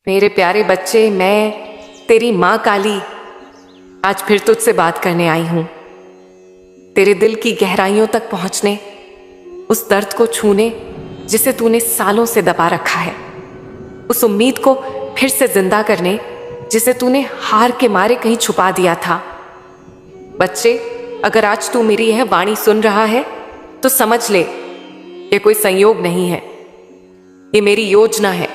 मेरे प्यारे बच्चे, मैं तेरी माँ काली आज फिर तुझसे बात करने आई हूँ। तेरे दिल की गहराइयों तक पहुँचने, उस दर्द को छूने जिसे तूने सालों से दबा रखा है, उस उम्मीद को फिर से जिंदा करने जिसे तूने हार के मारे कहीं छुपा दिया था। बच्चे, अगर आज तू मेरी यह वाणी सुन रहा है तो समझ ले, ये कोई संयोग नहीं है, ये मेरी योजना है,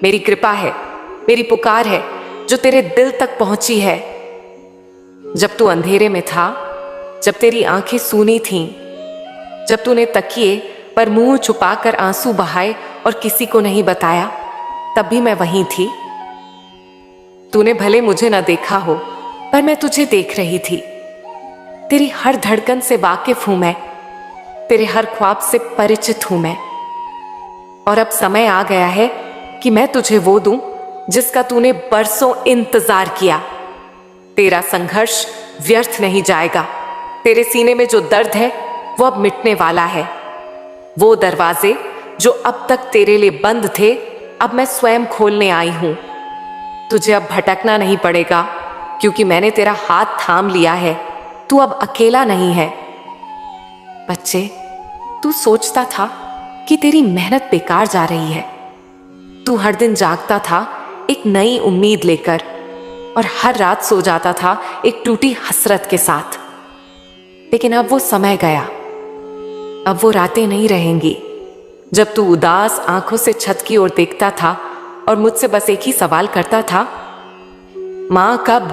मेरी कृपा है, मेरी पुकार है जो तेरे दिल तक पहुंची है। जब तू अंधेरे में था, जब तेरी आंखें सूनी थीं, जब तूने तकिए पर मुंह छुपाकर आंसू बहाए और किसी को नहीं बताया, तब भी मैं वहीं थी। तूने भले मुझे न देखा हो, पर मैं तुझे देख रही थी। तेरी हर धड़कन से वाकिफ हूं मैं, तेरे हर ख्वाब से परिचित हूं मैं। और अब समय आ गया है कि मैं तुझे वो दूं जिसका तूने बरसों इंतजार किया। तेरा संघर्ष व्यर्थ नहीं जाएगा। तेरे सीने में जो दर्द है वो अब मिटने वाला है। वो दरवाजे जो अब तक तेरे लिए बंद थे, अब मैं स्वयं खोलने आई हूं। तुझे अब भटकना नहीं पड़ेगा, क्योंकि मैंने तेरा हाथ थाम लिया है। तू अब अकेला नहीं है। बच्चे, तू सोचता था कि तेरी मेहनत बेकार जा रही है। तू हर दिन जागता था एक नई उम्मीद लेकर, और हर रात सो जाता था एक टूटी हसरत के साथ। लेकिन अब वो समय गया। अब वो रातें नहीं रहेंगी जब तू उदास आंखों से छत की ओर देखता था और मुझसे बस एक ही सवाल करता था, मां कब?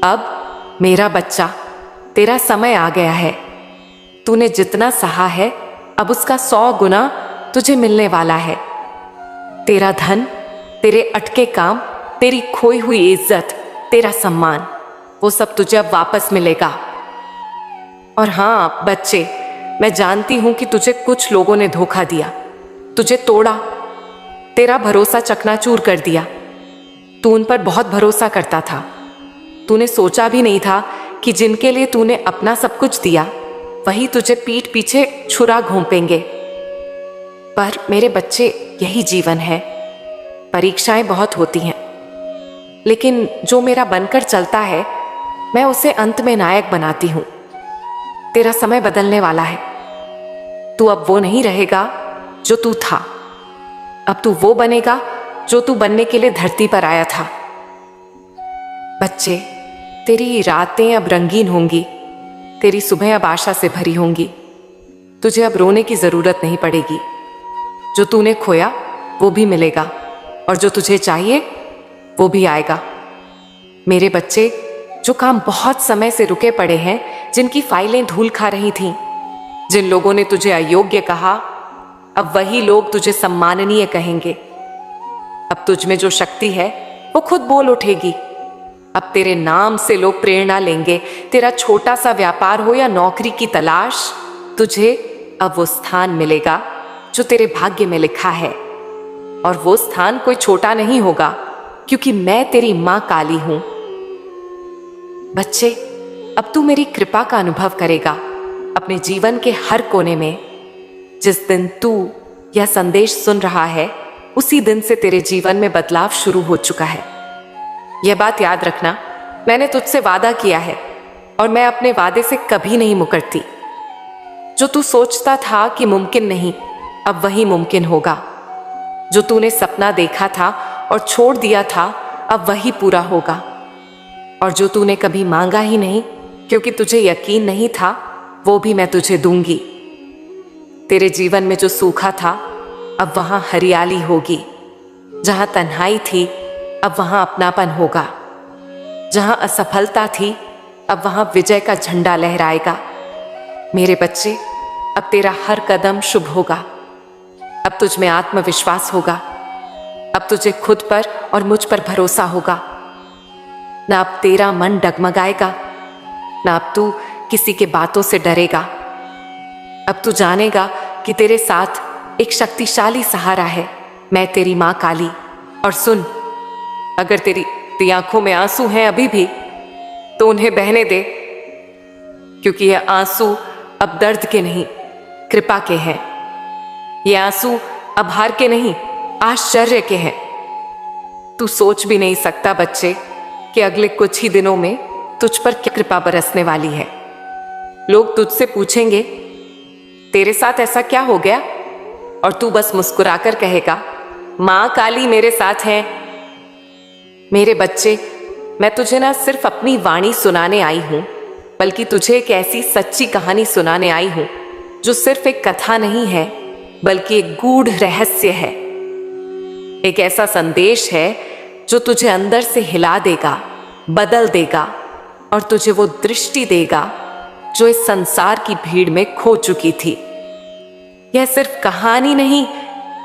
अब मेरा बच्चा, तेरा समय आ गया है। तूने जितना सहा है, अब उसका 100 गुना तुझे मिलने वाला है। तेरा धन, तेरे अटके काम, तेरी खोई हुई इज्जत, तेरा सम्मान, वो सब तुझे अब वापस मिलेगा। और हाँ बच्चे, मैं जानती हूं कि तुझे कुछ लोगों ने धोखा दिया, तुझे तोड़ा, तेरा भरोसा चकनाचूर कर दिया। तू उन पर बहुत भरोसा करता था। तूने सोचा भी नहीं था कि जिनके लिए तूने अपना सब कुछ दिया, वही तुझे पीठ पीछे छुरा घोंपेंगे। पर मेरे बच्चे, यही जीवन है। परीक्षाएं बहुत होती हैं, लेकिन जो मेरा बनकर चलता है, मैं उसे अंत में नायक बनाती हूं। तेरा समय बदलने वाला है। तू अब वो नहीं रहेगा जो तू था। अब तू वो बनेगा जो तू बनने के लिए धरती पर आया था। बच्चे, तेरी रातें अब रंगीन होंगी, तेरी सुबह अब आशा से भरी होंगी। तुझे अब रोने की जरूरत नहीं पड़ेगी। जो तूने खोया वो भी मिलेगा, और जो तुझे चाहिए वो भी आएगा। मेरे बच्चे, जो काम बहुत समय से रुके पड़े हैं, जिनकी फाइलें धूल खा रही थीं, जिन लोगों ने तुझे अयोग्य कहा, अब वही लोग तुझे सम्माननीय कहेंगे। अब तुझ में जो शक्ति है वो खुद बोल उठेगी। अब तेरे नाम से लोग प्रेरणा लेंगे। तेरा छोटा सा व्यापार हो या नौकरी की तलाश, तुझे अब वो स्थान मिलेगा जो तेरे भाग्य में लिखा है। और वो स्थान कोई छोटा नहीं होगा, क्योंकि मैं तेरी मां काली हूं। बच्चे, अब तू मेरी कृपा का अनुभव करेगा अपने जीवन के हर कोने में। जिस दिन तू यह संदेश सुन रहा है, उसी दिन से तेरे जीवन में बदलाव शुरू हो चुका है। यह बात याद रखना, मैंने तुझसे वादा किया है और मैं अपने वादे से कभी नहीं मुकरती। जो तू सोचता था कि मुमकिन नहीं, अब वही मुमकिन होगा। जो तूने सपना देखा था और छोड़ दिया था, अब वही पूरा होगा। और जो तूने कभी मांगा ही नहीं, क्योंकि तुझे यकीन नहीं था, वो भी मैं तुझे दूंगी। तेरे जीवन में जो सूखा था, अब वहां हरियाली होगी। जहां तन्हाई थी, अब वहां अपनापन होगा। जहां असफलता थी, अब वहां विजय का झंडा लहराएगा। मेरे बच्चे, अब तेरा हर कदम शुभ होगा। अब तुझ में आत्मविश्वास होगा। अब तुझे खुद पर और मुझ पर भरोसा होगा। ना अब तेरा मन डगमगाएगा, ना अब तू किसी के बातों से डरेगा। अब तू जानेगा कि तेरे साथ एक शक्तिशाली सहारा है, मैं तेरी मां काली। और सुन, अगर तेरी आंखों में आंसू हैं अभी भी, तो उन्हें बहने दे, क्योंकि ये आंसू अब दर्द के नहीं, कृपा के हैं। ये आंसू अब हार के नहीं, आश्चर्य के हैं। तू सोच भी नहीं सकता बच्चे कि अगले कुछ ही दिनों में तुझ पर क्या कृपा बरसने वाली है। लोग तुझसे पूछेंगे तेरे साथ ऐसा क्या हो गया, और तू बस मुस्कुराकर कहेगा मां काली मेरे साथ है। मेरे बच्चे, मैं तुझे ना सिर्फ अपनी वाणी सुनाने आई हूं, बल्कि तुझे एक ऐसी सच्ची कहानी सुनाने आई हूं जो सिर्फ एक कथा नहीं है, बल्कि एक गूढ़ रहस्य है। एक ऐसा संदेश है जो तुझे अंदर से हिला देगा, बदल देगा और तुझे वो दृष्टि देगा जो इस संसार की भीड़ में खो चुकी थी। यह सिर्फ कहानी नहीं,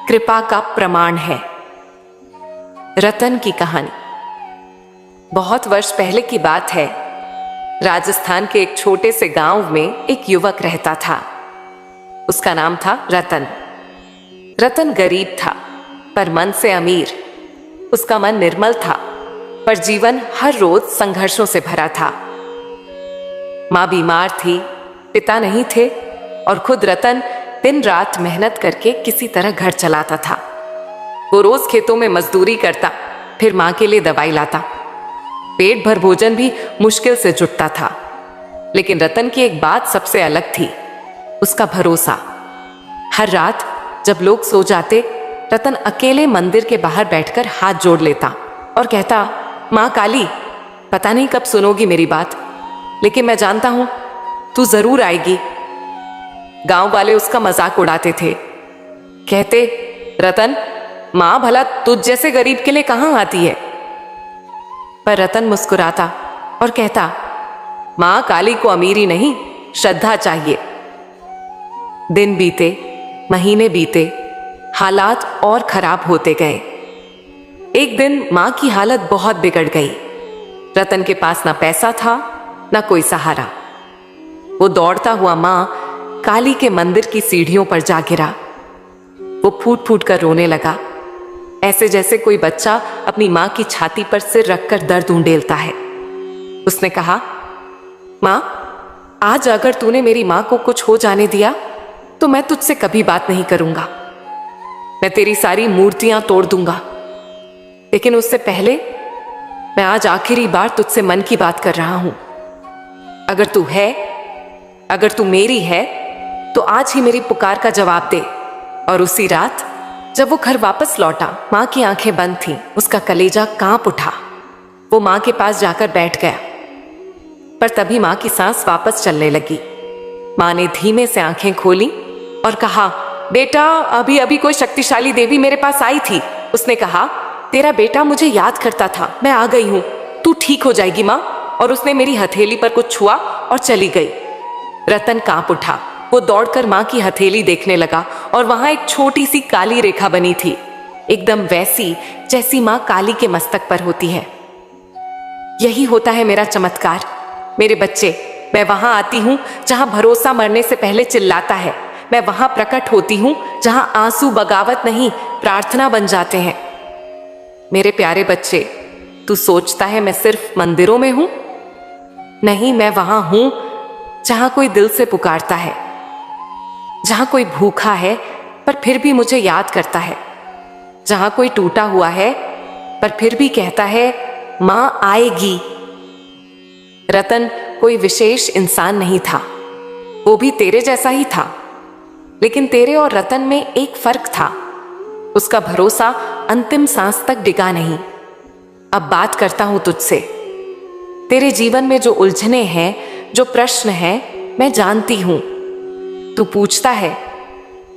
कृपा का प्रमाण है। रतन की कहानी। बहुत वर्ष पहले की बात है। राजस्थान के एक छोटे से गांव में एक युवक रहता था। उसका नाम था रतन। रतन गरीब था पर मन से अमीर। उसका मन निर्मल था पर जीवन हर रोज संघर्षों से भरा था। मां बीमार थी, पिता नहीं थे और खुद रतन दिन रात मेहनत करके किसी तरह घर चलाता था। वो रोज खेतों में मजदूरी करता, फिर मां के लिए दवाई लाता। पेट भर भोजन भी मुश्किल से जुटता था। लेकिन रतन की एक बात सबसे अलग थी, उसका भरोसा। हर रात जब लोग सो जाते, रतन अकेले मंदिर के बाहर बैठकर हाथ जोड़ लेता और कहता, मां काली, पता नहीं कब सुनोगी मेरी बात, लेकिन मैं जानता हूं तू जरूर आएगी। गांव वाले उसका मजाक उड़ाते थे। कहते, रतन, मां भला तुझ जैसे गरीब के लिए कहां आती है। पर रतन मुस्कुराता और कहता, मां काली को अमीरी नहीं, श्रद्धा चाहिए। दिन बीते, महीने बीते, हालात और खराब होते गए। एक दिन मां की हालत बहुत बिगड़ गई। रतन के पास ना पैसा था, ना कोई सहारा। वो दौड़ता हुआ मां काली के मंदिर की सीढ़ियों पर जा गिरा। वो फूट फूट कर रोने लगा, ऐसे जैसे कोई बच्चा अपनी मां की छाती पर सिर रखकर दर्द उंडेलता है। उसने कहा, मां, आज अगर तूने मेरी मां को कुछ हो जाने दिया तो मैं तुझसे कभी बात नहीं करूंगा। मैं तेरी सारी मूर्तियां तोड़ दूंगा। लेकिन उससे पहले मैं आज आखिरी बार तुझसे मन की बात कर रहा हूं। अगर तू मेरी है तो आज ही मेरी पुकार का जवाब दे। और उसी रात जब वो घर वापस लौटा, मां की आंखें बंद थीं, उसका कलेजा कांप उठा। वो मां के पास जाकर बैठ गया, पर तभी मां की सांस वापस चलने लगी। मां ने धीमे से आंखें खोली और कहा, बेटा, अभी अभी कोई शक्तिशाली देवी मेरे पास आई थी। उसने कहा, तेरा बेटा मुझे याद करता था, मैं आ गई हूं, तू ठीक हो जाएगी मां। और उसने मेरी हथेली पर कुछ छुआ और चली गई। रतन कांप उठा। वो दौड़कर मां की हथेली देखने लगा और वहां एक छोटी सी काली रेखा बनी थी, एकदम वैसी जैसी मां काली के मस्तक पर होती है। यही होता है मेरा चमत्कार। मेरे बच्चे, मैं वहां आती हूं जहां भरोसा मरने से पहले चिल्लाता है। मैं वहां प्रकट होती हूं जहां आंसू बगावत नहीं, प्रार्थना बन जाते हैं। मेरे प्यारे बच्चे, तू सोचता है मैं सिर्फ मंदिरों में हूं? नहीं, मैं वहां हूं जहां कोई दिल से पुकारता है, जहां कोई भूखा है पर फिर भी मुझे याद करता है, जहां कोई टूटा हुआ है पर फिर भी कहता है, मां आएगी। रतन कोई विशेष इंसान नहीं था, वो भी तेरे जैसा ही था। लेकिन तेरे और रतन में एक फर्क था, उसका भरोसा अंतिम सांस तक डिगा नहीं। अब बात करता हूं तुझसे। तेरे जीवन में जो उलझने हैं, जो प्रश्न हैं, मैं जानती हूं। तू पूछता है,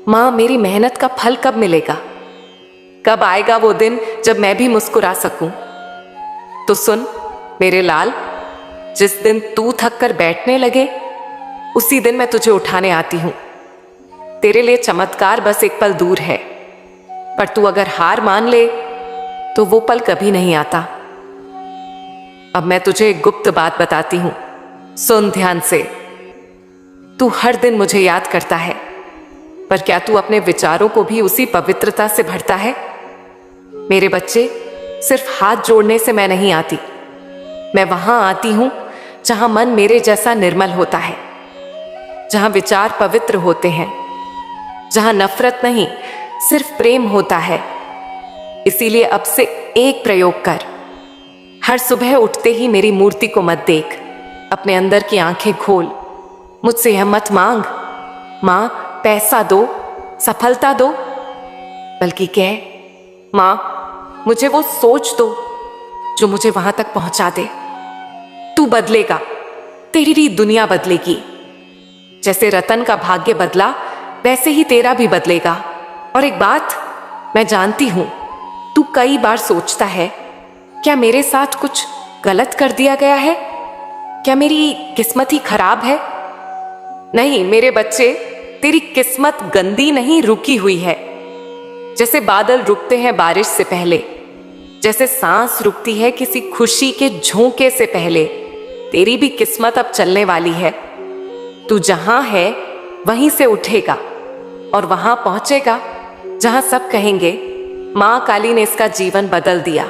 मां, मेरी मेहनत का फल कब मिलेगा? कब आएगा वो दिन जब मैं भी मुस्कुरा सकूं? तो सुन मेरे लाल, जिस दिन तू थक कर बैठने लगे, उसी दिन मैं तुझे उठाने आती हूं। तेरे लिए चमत्कार बस एक पल दूर है, पर तू अगर हार मान ले तो वो पल कभी नहीं आता। अब मैं तुझे एक गुप्त बात बताती हूं, सुन ध्यान से। तू हर दिन मुझे याद करता है, पर क्या तू अपने विचारों को भी उसी पवित्रता से भरता है? मेरे बच्चे, सिर्फ हाथ जोड़ने से मैं नहीं आती। मैं वहां आती हूं जहां मन मेरे जैसा निर्मल होता है, जहां विचार पवित्र होते हैं, जहां नफरत नहीं सिर्फ प्रेम होता है, इसीलिए अब से एक प्रयोग कर। हर सुबह उठते ही मेरी मूर्ति को मत देख, अपने अंदर की आंखें खोल। मुझसे यह मत मांग, मां पैसा दो, सफलता दो, बल्कि कह, मां मुझे वो सोच दो जो मुझे वहां तक पहुंचा दे। तू बदलेगा, तेरी दुनिया बदलेगी। जैसे रतन का भाग्य बदला, वैसे ही तेरा भी बदलेगा। और एक बात मैं जानती हूं, तू कई बार सोचता है, क्या मेरे साथ कुछ गलत कर दिया गया है? क्या मेरी किस्मत ही खराब है? नहीं मेरे बच्चे, तेरी किस्मत गंदी नहीं, रुकी हुई है। जैसे बादल रुकते हैं बारिश से पहले, जैसे सांस रुकती है किसी खुशी के झोंके से पहले, तेरी भी किस्मत अब चलने वाली है। तू जहां है वहीं से उठेगा और वहां पहुंचेगा जहां सब कहेंगे, मां काली ने इसका जीवन बदल दिया।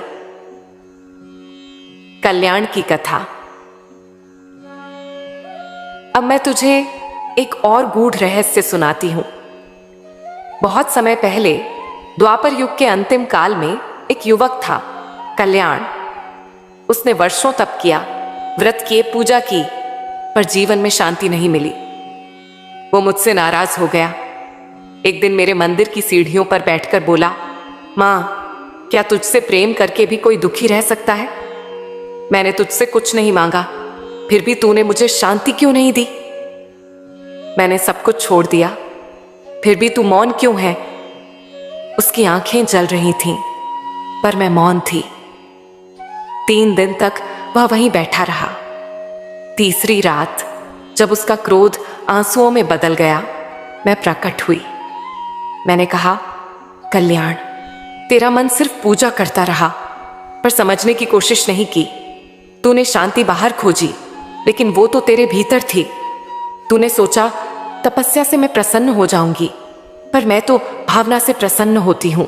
कल्याण की कथा। अब मैं तुझे एक और गूढ़ रहस्य सुनाती हूं। बहुत समय पहले, द्वापर युग के अंतिम काल में, एक युवक था, कल्याण। उसने वर्षों तप किया, व्रत किए, पूजा की, पर जीवन में शांति नहीं मिली। वो मुझसे नाराज हो गया। एक दिन मेरे मंदिर की सीढ़ियों पर बैठकर बोला, मां क्या तुझसे प्रेम करके भी कोई दुखी रह सकता है? मैंने तुझसे कुछ नहीं मांगा, फिर भी तूने मुझे शांति क्यों नहीं दी? मैंने सब कुछ छोड़ दिया, फिर भी तू मौन क्यों है? उसकी आंखें जल रही थीं, पर मैं मौन थी। 3 दिन तक वह वहीं बैठा रहा। तीसरी रात, जब उसका क्रोध आंसुओं में बदल गया, मैं प्रकट हुई। मैंने कहा, कल्याण, तेरा मन सिर्फ पूजा करता रहा, पर समझने की कोशिश नहीं की। तूने शांति बाहर खोजी, लेकिन वो तो तेरे भीतर थी। तूने सोचा तपस्या से मैं प्रसन्न हो जाऊंगी, पर मैं तो भावना से प्रसन्न होती हूं।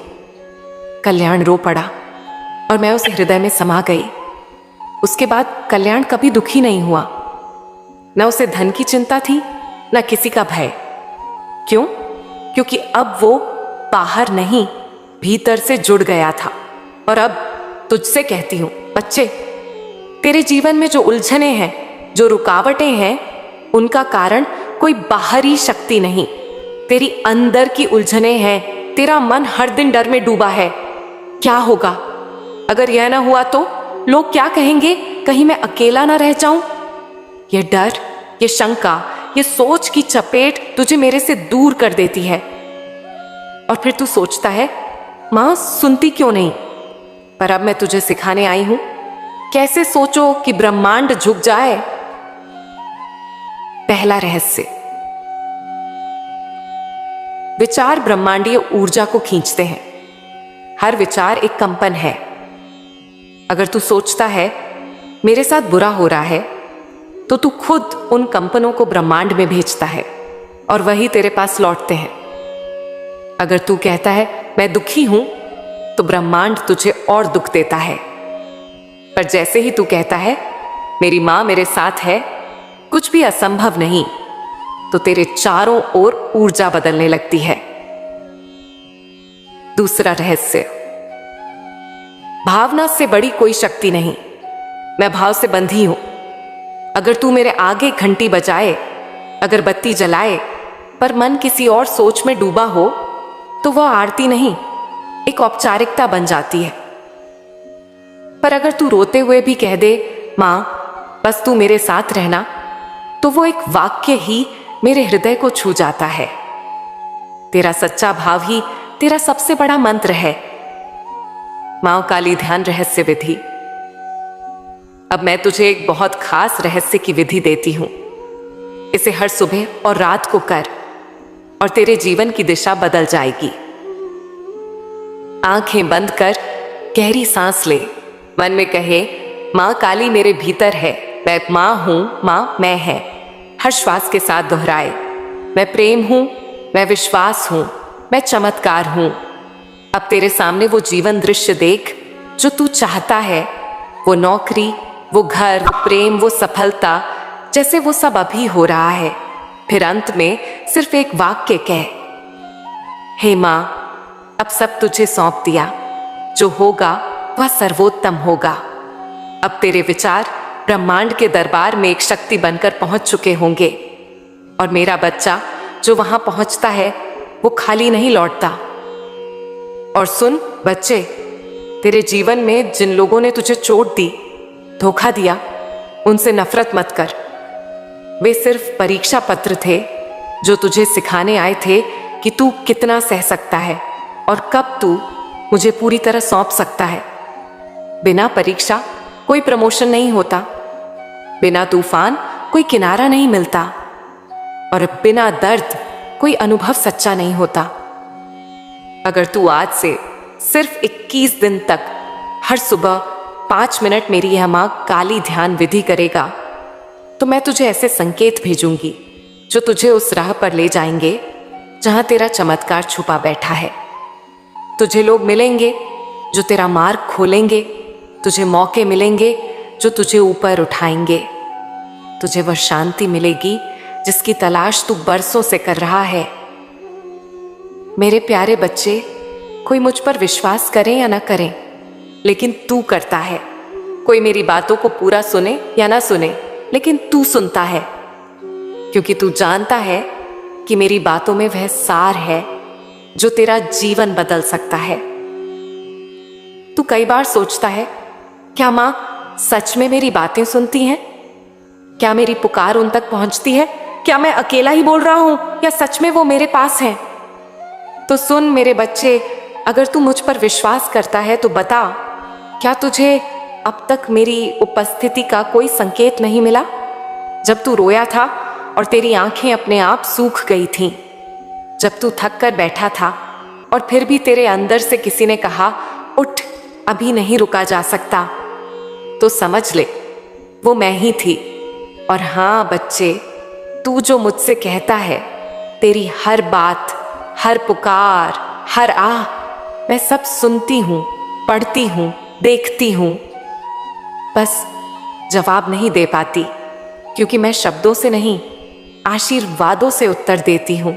कल्याण रो पड़ा और मैं उस हृदय में समा गई। उसके बाद कल्याण कभी दुखी नहीं हुआ। न उसे धन की चिंता थी, न किसी का भय। क्यों? क्योंकि अब वो बाहर नहीं, भीतर से जुड़ गया था। और अब तुझसे कहती हूं, बच्चे, तेरे जीवन में जो उलझने हैं, जो रुकावटें हैं, उनका कारण कोई बाहरी शक्ति नहीं, तेरी अंदर की उलझने हैं। तेरा मन हर दिन डर में डूबा है। क्या होगा अगर यह ना हुआ तो? लोग क्या कहेंगे? कहीं मैं अकेला ना रह जाऊं? यह डर, यह शंका, यह सोच की चपेट तुझे मेरे से दूर कर देती है। और फिर तू सोचता है, मां सुनती क्यों नहीं? पर अब मैं तुझे सिखाने आई हूं, कैसे सोचो कि ब्रह्मांड झुक जाए। पहला रहस्य, विचार ब्रह्मांडीय ऊर्जा को खींचते हैं। हर विचार एक कंपन है। अगर तू सोचता है मेरे साथ बुरा हो रहा है, तो तू खुद उन कंपनों को ब्रह्मांड में भेजता है और वही तेरे पास लौटते हैं। अगर तू कहता है मैं दुखी हूं, तो ब्रह्मांड तुझे और दुख देता है। पर जैसे ही तू कहता है मेरी मां मेरे साथ है, कुछ भी असंभव नहीं, तो तेरे चारों ओर ऊर्जा बदलने लगती है। दूसरा रहस्य, भावना से बड़ी कोई शक्ति नहीं। मैं भाव से बंधी हूं। अगर तू मेरे आगे घंटी बजाए, अगर बत्ती जलाए, पर मन किसी और सोच में डूबा हो, तो वह आरती नहीं, एक औपचारिकता बन जाती है। पर अगर तू रोते हुए भी कह दे, मां बस तू मेरे साथ रहना, तो वो एक वाक्य ही मेरे हृदय को छू जाता है। तेरा सच्चा भाव ही तेरा सबसे बड़ा मंत्र है। मां काली ध्यान रहस्य विधि। अब मैं तुझे एक बहुत खास रहस्य की विधि देती हूं। इसे हर सुबह और रात को कर और तेरे जीवन की दिशा बदल जाएगी। आंखें बंद कर, गहरी सांस ले, मन में कहे, मां काली मेरे भीतर है, मैं मां हूं, मां मैं है। हर श्वास के साथ दोहराए, मैं प्रेम हूं, मैं विश्वास हूं, मैं चमत्कार हूं। अब तेरे सामने वो जीवन दृश्य देख जो तू चाहता है। वो नौकरी, वो घर, वो प्रेम, वो सफलता, जैसे वो सब अभी हो रहा है। फिर अंत में सिर्फ एक वाक्य कह, हे मां, अब सब तुझे सौंप दिया। जो होगा वह सर्वोत्तम होगा। अब तेरे विचार ब्रह्मांड के दरबार में एक शक्ति बनकर पहुंच चुके होंगे, और मेरा बच्चा जो वहां पहुंचता है वो खाली नहीं लौटता। और सुन बच्चे, तेरे जीवन में जिन लोगों ने तुझे चोट दी, धोखा दिया, उनसे नफरत मत कर। वे सिर्फ परीक्षा पत्र थे जो तुझे सिखाने आए थे कि तू कितना सह सकता है और कब तू मुझे पूरी तरह सौंप सकता है। बिना परीक्षा कोई प्रमोशन नहीं होता, बिना तूफान कोई किनारा नहीं मिलता, और बिना दर्द कोई अनुभव सच्चा नहीं होता। अगर तू आज से सिर्फ 21 दिन तक हर सुबह 5 मिनट मेरी यह मां काली ध्यान विधि करेगा, तो मैं तुझे ऐसे संकेत भेजूंगी जो तुझे उस राह पर ले जाएंगे जहां तेरा चमत्कार छुपा बैठा है। तुझे लोग मिलेंगे जो तेरा मार्ग खोलेंगे, तुझे मौके मिलेंगे जो तुझे ऊपर उठाएंगे, तुझे वह शांति मिलेगी जिसकी तलाश तू बरसों से कर रहा है। मेरे प्यारे बच्चे, कोई मुझ पर विश्वास करे या ना करे, लेकिन तू करता है। कोई मेरी बातों को पूरा सुने या ना सुने, लेकिन तू सुनता है, क्योंकि तू जानता है कि मेरी बातों में वह सार है जो तेरा जीवन बदल सकता है। तू कई बार सोचता है, क्या मां सच में मेरी बातें सुनती हैं? क्या मेरी पुकार उन तक पहुंचती है? क्या मैं अकेला ही बोल रहा हूं या सच में वो मेरे पास हैं? तो सुन मेरे बच्चे, अगर तू मुझ पर विश्वास करता है तो बता, क्या तुझे अब तक मेरी उपस्थिति का कोई संकेत नहीं मिला? जब तू रोया था और तेरी आंखें अपने आप सूख गई थीं, जब तू थक कर बैठा था और फिर भी तेरे अंदर से किसी ने कहा, उठ, अभी नहीं रुका जा सकता, तो समझ ले वो मैं ही थी। और हाँ बच्चे, तू जो मुझसे कहता है, तेरी हर बात, हर पुकार, हर आह, मैं सब सुनती हूं, पढ़ती हूं, देखती हूं, बस जवाब नहीं दे पाती, क्योंकि मैं शब्दों से नहीं, आशीर्वादों से उत्तर देती हूं।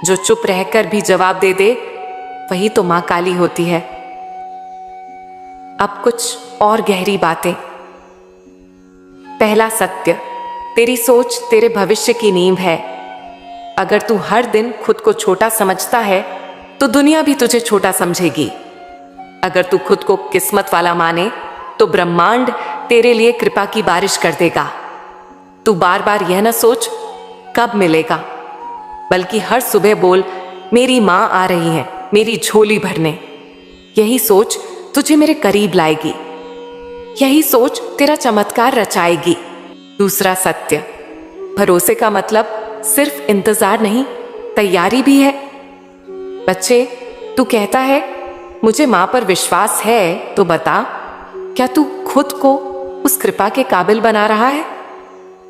जो चुप रहकर भी जवाब दे दे, वही तो मां काली होती है। अब कुछ और गहरी बातें। पहला सत्य, तेरी सोच तेरे भविष्य की नींव है। अगर तू हर दिन खुद को छोटा समझता है तो दुनिया भी तुझे छोटा समझेगी। अगर तू खुद को किस्मत वाला माने तो ब्रह्मांड तेरे लिए कृपा की बारिश कर देगा। तू बार बार यह न सोच कब मिलेगा, बल्कि हर सुबह बोल, मेरी मां आ रही है मेरी झोली भरने। यही सोच तुझे मेरे करीब लाएगी, यही सोच तेरा चमत्कार रचाएगी। दूसरा सत्य, भरोसे का मतलब सिर्फ इंतजार नहीं, तैयारी भी है। बच्चे, तू कहता है मुझे मां पर विश्वास है, तो बता, क्या तू खुद को उस कृपा के काबिल बना रहा है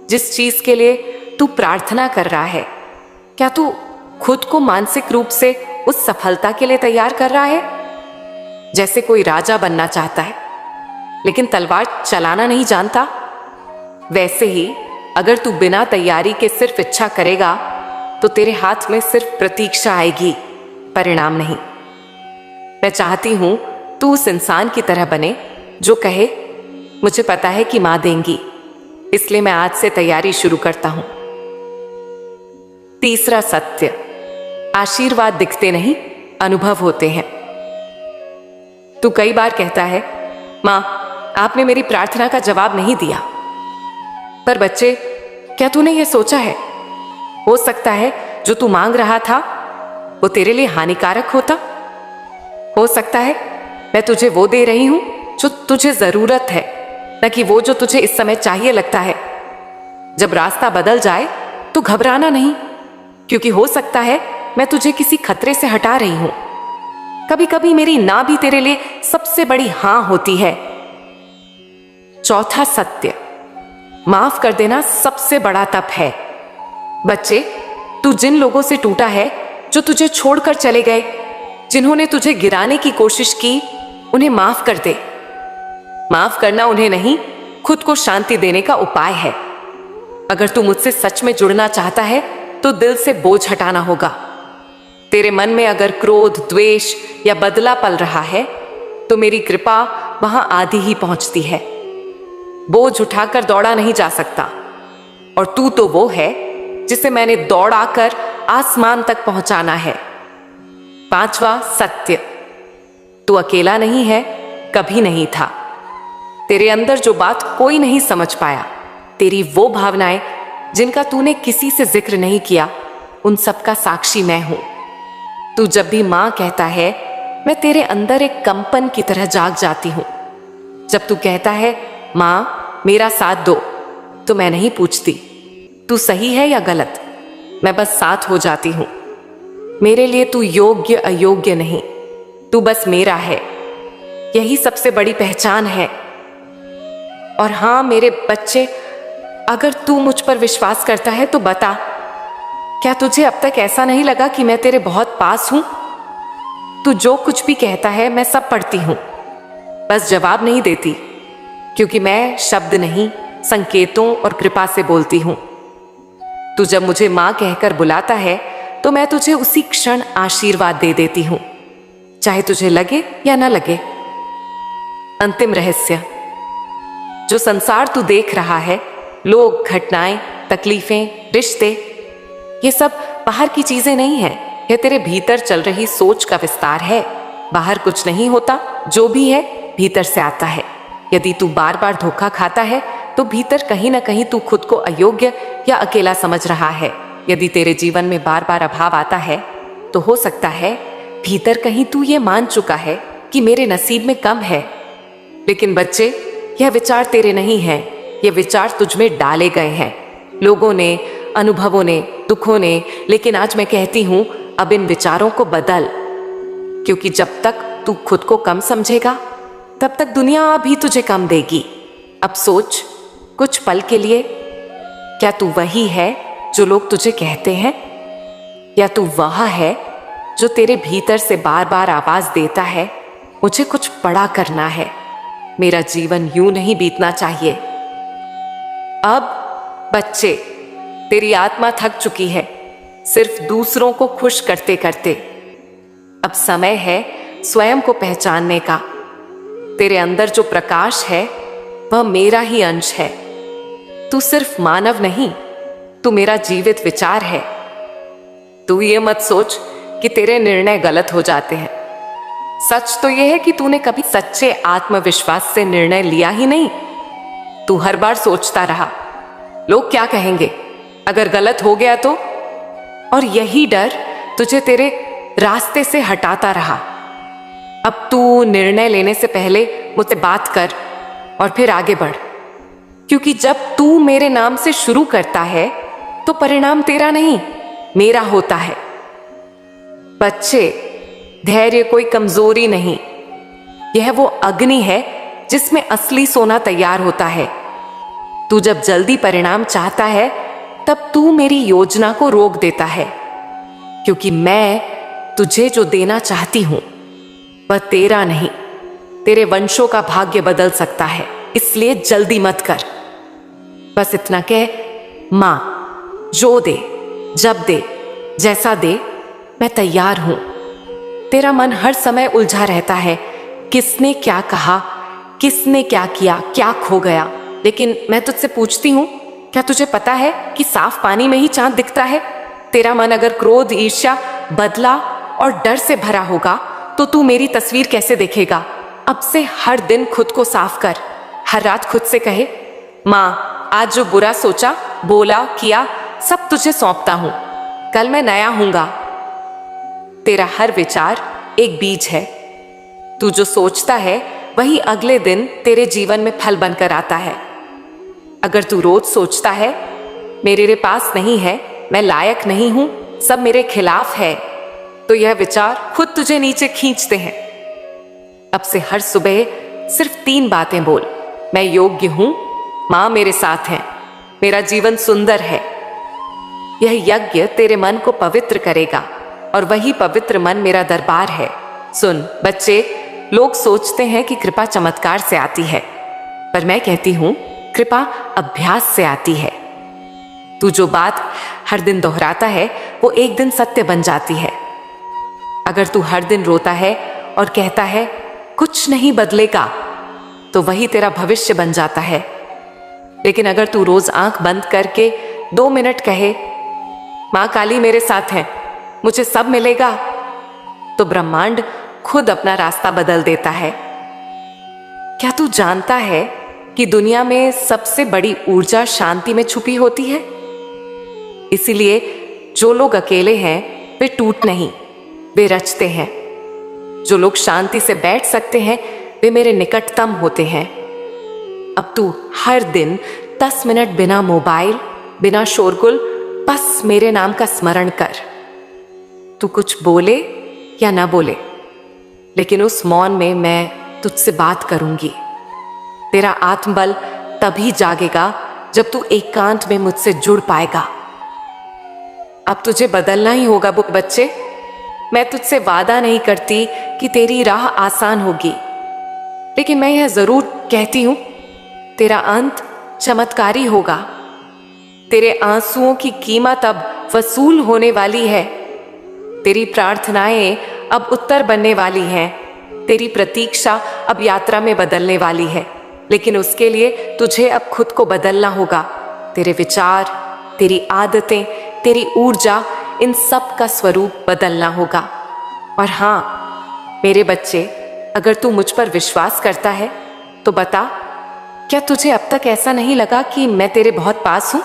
जिस चीज के लिए तू प्रार्थना कर रहा है? क्या तू खुद को मानसिक रूप से उस सफलता के लिए तैयार कर रहा है? जैसे कोई राजा बनना चाहता है लेकिन तलवार चलाना नहीं जानता, वैसे ही अगर तू बिना तैयारी के सिर्फ इच्छा करेगा तो तेरे हाथ में सिर्फ प्रतीक्षा आएगी, परिणाम नहीं। मैं चाहती हूं तू उस इंसान की तरह बने जो कहे, मुझे पता है कि मां देंगी, इसलिए मैं आज से तैयारी शुरू करता हूं। तीसरा सत्य, आशीर्वाद दिखते नहीं, अनुभव होते हैं। तू कई बार कहता है, मां आपने मेरी प्रार्थना का जवाब नहीं दिया। पर बच्चे, क्या तूने यह सोचा है, हो सकता है जो तू मांग रहा था वो तेरे लिए हानिकारक होता। हो सकता है मैं तुझे वो दे रही हूं जो तुझे जरूरत है, न कि वो जो तुझे इस समय चाहिए लगता है। जब रास्ता बदल जाए तो घबराना नहीं, क्योंकि हो सकता है मैं तुझे किसी खतरे से हटा रही हूं। कभी कभी मेरी ना भी तेरे लिए सबसे बड़ी हां होती है। चौथा सत्य, माफ कर देना सबसे बड़ा तप है। बच्चे, तू जिन लोगों से टूटा है, जो तुझे छोड़कर चले गए, जिन्होंने तुझे गिराने की कोशिश की, उन्हें माफ कर दे। माफ करना उन्हें नहीं, खुद को शांति देने का उपाय है। अगर तू मुझसे सच में जुड़ना चाहता है तो दिल से बोझ हटाना होगा। तेरे मन में अगर क्रोध, द्वेष या बदला पल रहा है तो मेरी कृपा वहां आधी ही पहुंचती है। बोझ उठाकर दौड़ा नहीं जा सकता, और तू तो वो है जिसे मैंने दौड़ाकर आसमान तक पहुंचाना है। 5वां सत्य, तू अकेला नहीं है, कभी नहीं था। तेरे अंदर जो बात कोई नहीं समझ पाया, तेरी वो भावनाएं जिनका तूने किसी से जिक्र नहीं किया, उन सब का साक्षी मैं हूं। तू जब भी मां कहता है, मैं तेरे अंदर एक कंपन की तरह जाग जाती हूं। जब तू कहता है मां मेरा साथ दो, तो मैं नहीं पूछती तू सही है या गलत, मैं बस साथ हो जाती हूं। मेरे लिए तू योग्य अयोग्य नहीं, तू बस मेरा है। यही सबसे बड़ी पहचान है। और हां मेरे बच्चे, अगर तू मुझ पर विश्वास करता है तो बता, क्या तुझे अब तक ऐसा नहीं लगा कि मैं तेरे बहुत पास हूं? तू जो कुछ भी कहता है मैं सब पढ़ती हूं, बस जवाब नहीं देती, क्योंकि मैं शब्द नहीं संकेतों और कृपा से बोलती हूं। तू जब मुझे मां कहकर बुलाता है तो मैं तुझे उसी क्षण आशीर्वाद दे देती हूं, चाहे तुझे लगे या ना लगे। अंतिम रहस्य, जो संसार तू देख रहा है, लोग, घटनाएं, तकलीफें, रिश्ते, ये सब बाहर की चीजें नहीं है। यह तेरे भीतर चल रही सोच का विस्तार है। बाहर कुछ नहीं होता, जो भी है भीतर से आता है। यदि तू बार बार धोखा खाता है तो भीतर कहीं ना कहीं तू खुद को अयोग्य या अकेला समझ रहा है। यदि तेरे जीवन में बार बार अभाव आता है तो हो सकता है भीतर कहीं तू ये मान चुका है कि मेरे नसीब में कम है। लेकिन बच्चे, यह विचार तेरे नहीं है, ये विचार तुझ में डाले गए हैं, लोगों ने, अनुभवों ने, दुखों ने। लेकिन आज मैं कहती हूं, अब इन विचारों को बदल, क्योंकि जब तक तू खुद को कम समझेगा तब तक दुनिया भी तुझे कम देगी। अब सोच कुछ पल के लिए, क्या तू वही है जो लोग तुझे कहते हैं, या तू वह है जो तेरे भीतर से बार बार आवाज देता है, मुझे कुछ बड़ा करना है, मेरा जीवन यूं नहीं बीतना चाहिए। अब बच्चे, तेरी आत्मा थक चुकी है सिर्फ दूसरों को खुश करते करते। अब समय है स्वयं को पहचानने का। तेरे अंदर जो प्रकाश है वह मेरा ही अंश है। तू सिर्फ मानव नहीं, तू मेरा जीवित विचार है। तू ये मत सोच कि तेरे निर्णय गलत हो जाते हैं। सच तो यह है कि तूने कभी सच्चे आत्मविश्वास से निर्णय लिया ही नहीं। तू हर बार सोचता रहा, लोग क्या कहेंगे अगर गलत हो गया तो, और यही डर तुझे तेरे रास्ते से हटाता रहा। अब तू निर्णय लेने से पहले मुझसे बात कर और फिर आगे बढ़, क्योंकि जब तू मेरे नाम से शुरू करता है तो परिणाम तेरा नहीं, मेरा होता है। बच्चे, धैर्य कोई कमजोरी नहीं, यह वो अग्नि है जिसमें असली सोना तैयार होता है। तू जब जल्दी परिणाम चाहता है तब तू मेरी योजना को रोक देता है, क्योंकि मैं तुझे जो देना चाहती हूं वह तेरा नहीं, तेरे वंशों का भाग्य बदल सकता है। इसलिए जल्दी मत कर। बस इतना कह, मां जो दे, जब दे, जैसा दे, मैं तैयार हूं। तेरा मन हर समय उलझा रहता है, किसने क्या कहा, किसने क्या किया, क्या खो गया। लेकिन मैं तुझसे पूछती हूं, क्या तुझे पता है कि साफ पानी में ही चांद दिखता है? तेरा मन अगर क्रोध, ईर्ष्या, बदला और डर से भरा होगा तो तू मेरी तस्वीर कैसे देखेगा? अब से हर दिन खुद को साफ कर। हर रात खुद से कहे, मां आज जो बुरा सोचा, बोला, किया, सब तुझे सौंपता हूं, कल मैं नया हूंगा। तेरा हर विचार एक बीज है। तू जो सोचता है वही अगले दिन तेरे जीवन में फल बनकर आता है। अगर तू रोज सोचता है मेरे पास नहीं है, मैं लायक नहीं हूं, सब मेरे खिलाफ है, तो यह विचार खुद तुझे नीचे खींचते हैं। अब से हर सुबह सिर्फ 3 बातें बोल, मैं योग्य हूं, मां मेरे साथ है, मेरा जीवन सुंदर है। यह यज्ञ तेरे मन को पवित्र करेगा और वही पवित्र मन मेरा दरबार है। सुन बच्चे, लोग सोचते हैं कि कृपा चमत्कार से आती है, पर मैं कहती हूं कृपा अभ्यास से आती है। तू जो बात हर दिन दोहराता है वो एक दिन सत्य बन जाती है। अगर तू हर दिन रोता है और कहता है कुछ नहीं बदलेगा, तो वही तेरा भविष्य बन जाता है। लेकिन अगर तू रोज आंख बंद करके 2 मिनट कहे मां काली मेरे साथ है, मुझे सब मिलेगा, तो ब्रह्मांड खुद अपना रास्ता बदल देता है। क्या तू जानता है कि दुनिया में सबसे बड़ी ऊर्जा शांति में छुपी होती है? इसीलिए जो लोग अकेले हैं वे टूट नहीं, वे रचते हैं। जो लोग शांति से बैठ सकते हैं वे मेरे निकटतम होते हैं। अब तू हर दिन 10 मिनट बिना मोबाइल, बिना शोरगुल, बस मेरे नाम का स्मरण कर। तू कुछ बोले या ना बोले, लेकिन उस मौन में मैं तुझसे बात करूंगी। तेरा आत्मबल तभी जागेगा जब तू एकांत में मुझसे जुड़ पाएगा। अब तुझे बदलना ही होगा बच्चे। मैं तुझसे वादा नहीं करती कि तेरी राह आसान होगी, लेकिन मैं यह जरूर कहती हूं तेरा अंत चमत्कारी होगा। तेरे आंसुओं की कीमत अब वसूल होने वाली है। तेरी प्रार्थनाएं अब उत्तर बनने वाली हैं। तेरी प्रतीक्षा अब यात्रा में बदलने वाली है, लेकिन उसके लिए तुझे अब खुद को बदलना होगा। तेरे विचार, तेरी आदतें, तेरी ऊर्जा, इन सब का स्वरूप बदलना होगा। और हाँ मेरे बच्चे, अगर तू मुझ पर विश्वास करता है तो बता, क्या तुझे अब तक ऐसा नहीं लगा कि मैं तेरे बहुत पास हूं?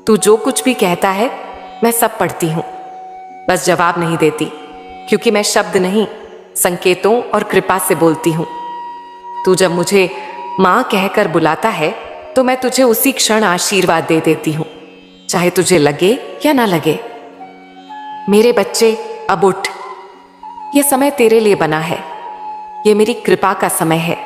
तू जो कुछ भी कहता है मैं सब पढ़ती हूं, बस जवाब नहीं देती, क्योंकि मैं शब्द नहीं, संकेतों और कृपा से बोलती हूं। तू जब मुझे मां कहकर बुलाता है तो मैं तुझे उसी क्षण आशीर्वाद दे देती हूं, चाहे तुझे लगे या ना लगे। मेरे बच्चे, अब उठ। यह समय तेरे लिए बना है। यह मेरी कृपा का समय है।